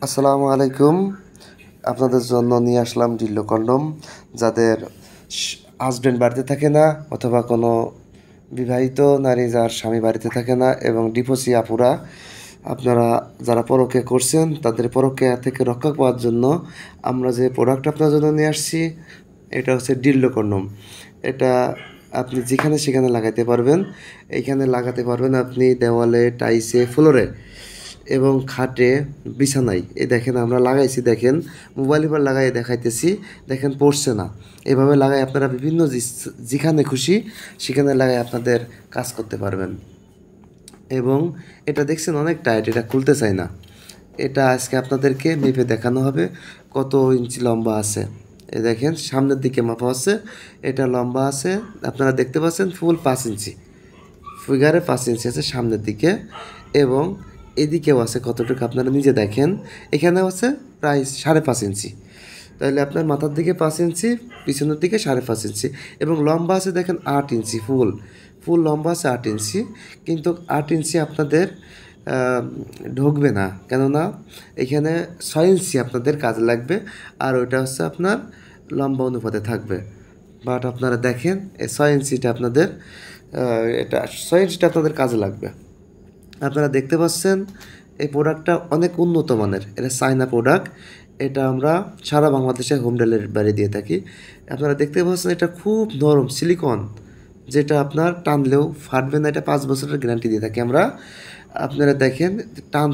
আসসালামু আলাইকুম। আপনাদের জন্য নিয়ে আসলাম ডিল্লো কন্ডম। যাদের হাজব্যান্ড বাড়িতে থাকে না অথবা কোনো বিবাহিত নারী যার স্বামী বাড়িতে থাকে না এবং ডিভোর্সি আপুরা আপনারা যারা পরকীয়া করছেন তাদের পরকীয়া থেকে রক্ষা পাওয়ার জন্য আমরা যে প্রোডাক্ট আপনার জন্য নিয়ে আসছি এটা হচ্ছে ডিল্লো কন্ডম। এটা আপনি যেখানে সেখানে লাগাইতে পারবেন। এইখানে লাগাতে পারবেন আপনি দেওয়ালে, টাইলসে, ফ্লোরে এবং খাটে, বিছানায়। এই দেখেন আমরা লাগাইছি, দেখেন মোবাইলের উপর লাগাই দেখাইতেছি, দেখেন পড়ছে না। এভাবে লাগাই আপনারা বিভিন্ন যেখানে খুশি সেখানে লাগাই আপনাদের কাজ করতে পারবেন। এবং এটা দেখছেন অনেক টাইট, এটা খুলতে চাই না। এটা আজকে আপনাদেরকে মেপে দেখানো হবে কত ইঞ্চি লম্বা আছে। এই দেখেন সামনের দিকে মাপা আছে, এটা লম্বা আছে আপনারা দেখতে পাচ্ছেন ফুল 5 ইঞ্চি, ফিগারে 5 ইঞ্চি আছে সামনের দিকে এবং এদিকেও আছে কতটুকু আপনারা নিজে দেখেন। এখানেও আছে প্রায় 5.5 ইঞ্চি। তাহলে আপনার মাথার দিকে 5 ইঞ্চি, পিছনের দিকে 5.5 ইঞ্চি এবং লম্বা আছে দেখেন 8 ইঞ্চি। ফুল লম্বা আছে 8 ইঞ্চি, কিন্তু 8 ইঞ্চি আপনাদের ঢুকবে না, কেননা এখানে 6 ইঞ্চি আপনাদের কাজে লাগবে আর ওইটা হচ্ছে আপনার লম্বা অনুপাতে থাকবে। বাট আপনারা দেখেন এই 6 ইঞ্চিটা আপনাদের এটা 6 ইঞ্চিটা আপনাদের কাজে লাগবে। আপনারা দেখতে পাচ্ছেন এই প্রোডাক্টটা অনেক উন্নত মানের, এটা চায়না প্রোডাক্ট। এটা আমরা সারা বাংলাদেশে হোম ডেলিভারি দিয়ে থাকি। আপনারা দেখতে পাচ্ছেন এটা খুব নরম সিলিকন, যেটা আপনার টানলেও ফাটবে না। এটা 5 বছরের গ্যারান্টি দিয়ে থাকি আমরা। আপনারা দেখেন টান